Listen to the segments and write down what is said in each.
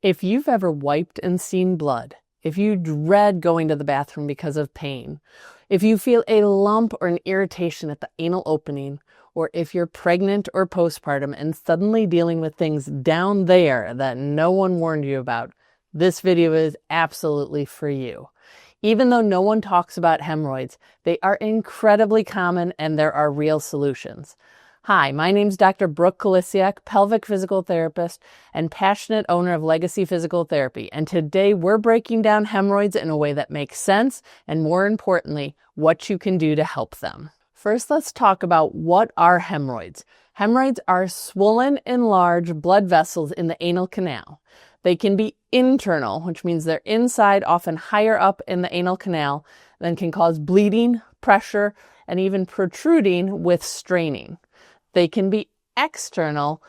If you've ever wiped and seen blood, if you dread going to the bathroom because of pain, if you feel a lump or an irritation at the anal opening, or if you're pregnant or postpartum and suddenly dealing with things down there that no one warned you about, this video is absolutely for you. Even though no one talks about hemorrhoids, they are incredibly common and there are real solutions. Hi, my name is Dr. Brooke Kalisiak, pelvic physical therapist and passionate owner of Legacy Physical Therapy. And today we're breaking down hemorrhoids in a way that makes sense and, more importantly, what you can do to help them. First, let's talk about what are hemorrhoids. Hemorrhoids are swollen, enlarged blood vessels in the anal canal. They can be internal, which means they're inside, often higher up in the anal canal, then can cause bleeding, pressure, and even protruding with straining. They can be external,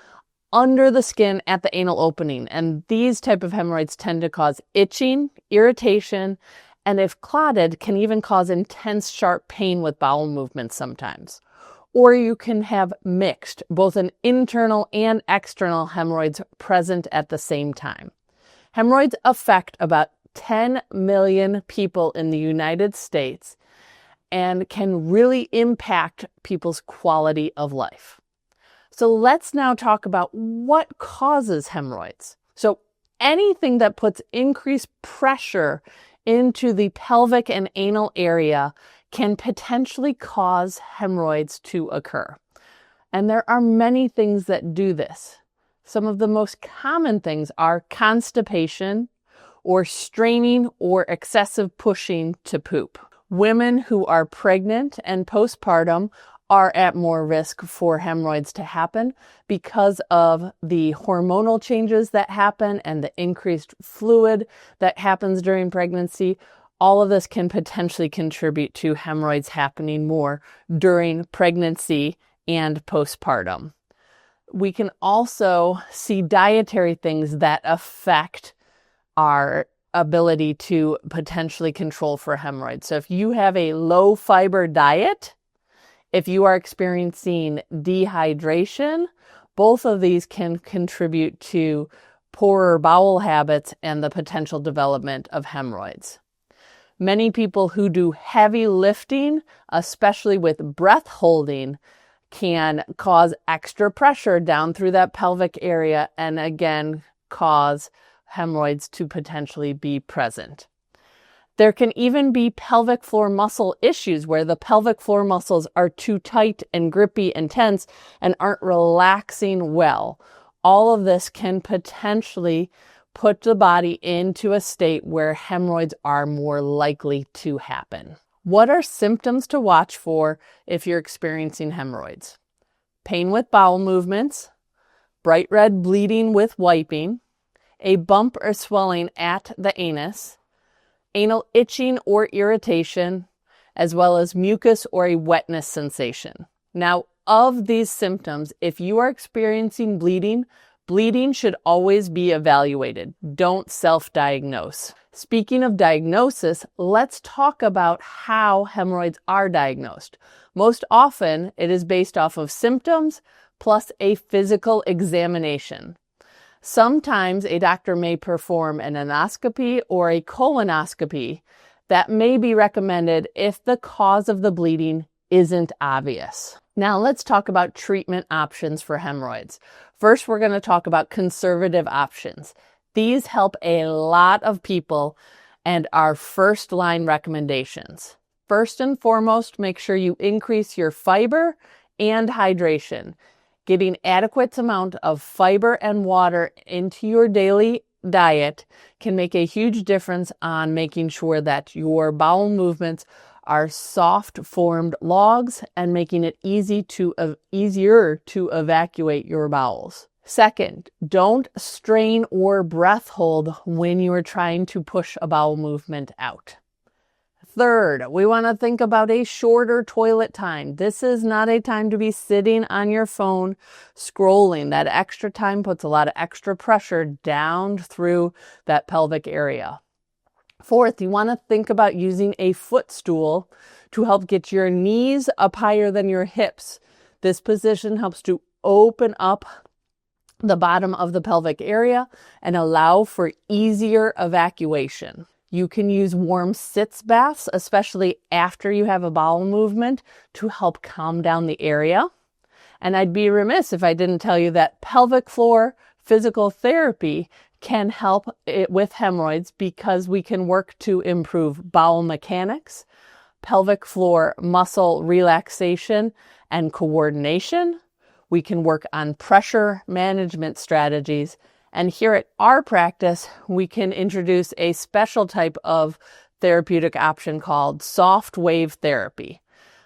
under the skin at the anal opening, and these type of hemorrhoids tend to cause itching, irritation, and if clotted, can even cause intense sharp pain with bowel movements sometimes. Or you can have mixed, both an internal and external hemorrhoids present at the same time. Hemorrhoids affect about 10 million people in the United States and can really impact people's quality of life. So let's now talk about what causes hemorrhoids. So anything that puts increased pressure into the pelvic and anal area can potentially cause hemorrhoids to occur. And there are many things that do this. Some of the most common things are constipation or straining or excessive pushing to poop. Women who are pregnant and postpartum are at more risk for hemorrhoids to happen because of the hormonal changes that happen and the increased fluid that happens during pregnancy. All of this can potentially contribute to hemorrhoids happening more during pregnancy and postpartum. We can also see dietary things that affect our ability to potentially control for hemorrhoids. So if you have a low fiber diet, if you are experiencing dehydration, both of these can contribute to poorer bowel habits and the potential development of hemorrhoids. Many people who do heavy lifting, especially with breath holding, can cause extra pressure down through that pelvic area and again cause hemorrhoids to potentially be present. There can even be pelvic floor muscle issues where the pelvic floor muscles are too tight and grippy and tense and aren't relaxing well. All of this can potentially put the body into a state where hemorrhoids are more likely to happen. What are symptoms to watch for if you're experiencing hemorrhoids? Pain with bowel movements, bright red bleeding with wiping, a bump or swelling at the anus, anal itching or irritation, as well as mucus or a wetness sensation. Now, of these symptoms, if you are experiencing bleeding, bleeding should always be evaluated. Don't self-diagnose. Speaking of diagnosis, let's talk about how hemorrhoids are diagnosed. Most often, it is based off of symptoms plus a physical examination. Sometimes a doctor may perform an endoscopy or a colonoscopy that may be recommended if the cause of the bleeding isn't obvious. Now let's talk about treatment options for hemorrhoids. First, we're going to talk about conservative options. These help a lot of people and are first-line recommendations. First and foremost, make sure you increase your fiber and hydration. Getting adequate amount of fiber and water into your daily diet can make a huge difference on making sure that your bowel movements are soft formed logs and making it easier to evacuate your bowels. Second, don't strain or breath hold when you are trying to push a bowel movement out. Third, we want to think about a shorter toilet time. This is not a time to be sitting on your phone scrolling. That extra time puts a lot of extra pressure down through that pelvic area. Fourth, you want to think about using a footstool to help get your knees up higher than your hips. This position helps to open up the bottom of the pelvic area and allow for easier evacuation. You can use warm sitz baths, especially after you have a bowel movement, to help calm down the area. And I'd be remiss if I didn't tell you that pelvic floor physical therapy can help with hemorrhoids because we can work to improve bowel mechanics, pelvic floor muscle relaxation and coordination. We can work on pressure management strategies. And here at our practice, we can introduce a special type of therapeutic option called SoftWave Therapy.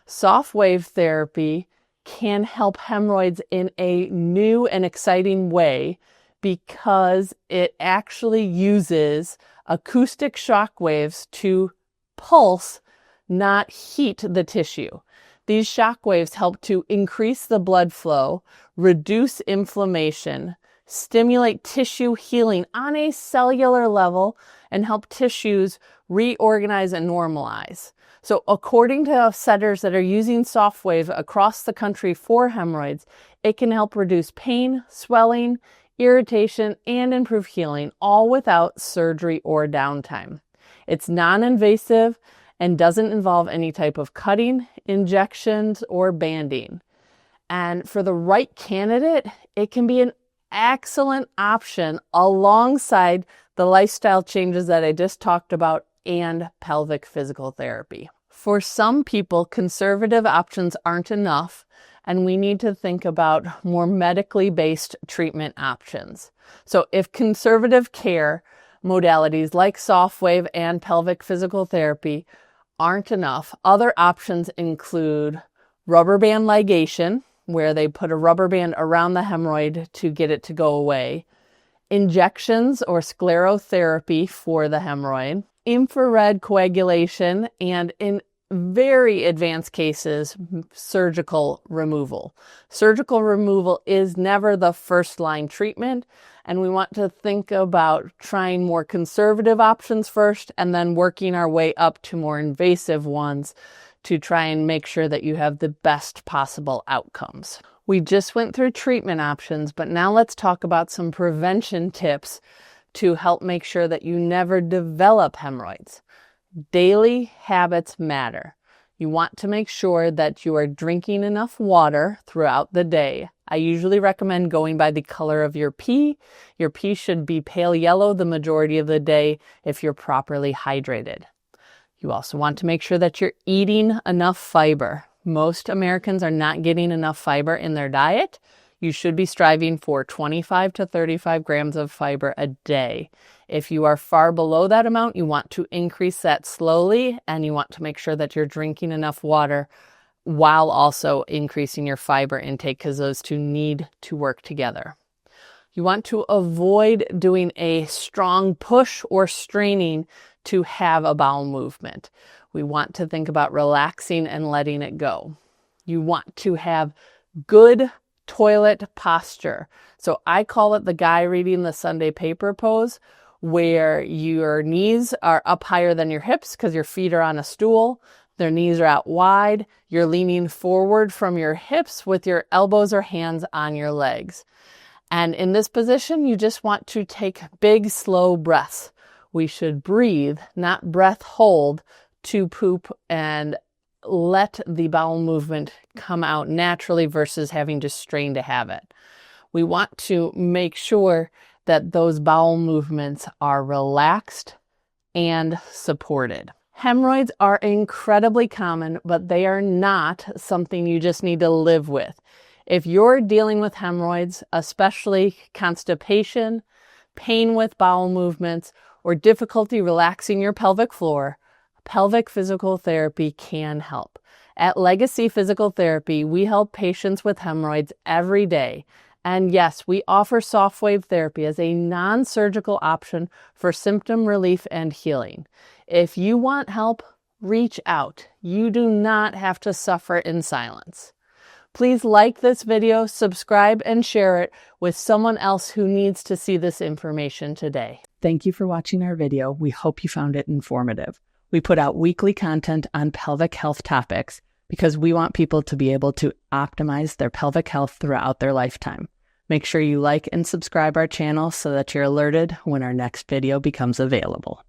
SoftWave Therapy can help hemorrhoids in a new and exciting way because it actually uses acoustic shock waves to pulse, not heat the tissue. These shock waves help to increase the blood flow, reduce inflammation, stimulate tissue healing on a cellular level, and help tissues reorganize and normalize. So according to centers that are using SoftWave across the country for hemorrhoids, it can help reduce pain, swelling, irritation, and improve healing, all without surgery or downtime. It's non-invasive and doesn't involve any type of cutting, injections, or banding. And for the right candidate, it can be an excellent option alongside the lifestyle changes that I just talked about and pelvic physical therapy. For some people, conservative options aren't enough, and we need to think about more medically based treatment options. So if conservative care modalities like SoftWave and pelvic physical therapy aren't enough, other options include rubber band ligation, where they put a rubber band around the hemorrhoid to get it to go away, injections or sclerotherapy for the hemorrhoid, infrared coagulation, and in very advanced cases, surgical removal. Surgical removal is never the first line treatment, and we want to think about trying more conservative options first and then working our way up to more invasive ones to try and make sure that you have the best possible outcomes. We just went through treatment options, but now let's talk about some prevention tips to help make sure that you never develop hemorrhoids. Daily habits matter. You want to make sure that you are drinking enough water throughout the day. I usually recommend going by the color of your pee. Your pee should be pale yellow the majority of the day if you're properly hydrated. You also want to make sure that you're eating enough fiber. Most Americans are not getting enough fiber in their diet. You should be striving for 25 to 35 grams of fiber a day. If you are far below that amount, you want to increase that slowly, and you want to make sure that you're drinking enough water while also increasing your fiber intake, because those two need to work together. You want to avoid doing a strong push or straining to have a bowel movement. We want to think about relaxing and letting it go. You want to have good toilet posture. So I call it the guy reading the Sunday paper pose, where your knees are up higher than your hips because your feet are on a stool. Their knees are out wide. You're leaning forward from your hips with your elbows or hands on your legs. And in this position, you just want to take big, slow breaths. We should breathe, not breath hold, to poop and let the bowel movement come out naturally versus having to strain to have it. We want to make sure that those bowel movements are relaxed and supported. Hemorrhoids are incredibly common, but they are not something you just need to live with. If you're dealing with hemorrhoids, especially constipation, pain with bowel movements, or difficulty relaxing your pelvic floor, pelvic physical therapy can help. At Legacy Physical Therapy, we help patients with hemorrhoids every day. And yes, we offer SoftWave Therapy as a non-surgical option for symptom relief and healing. If you want help, reach out. You do not have to suffer in silence. Please like this video, subscribe, and share it with someone else who needs to see this information today. Thank you for watching our video. We hope you found it informative. We put out weekly content on pelvic health topics because we want people to be able to optimize their pelvic health throughout their lifetime. Make sure you like and subscribe our channel so that you're alerted when our next video becomes available.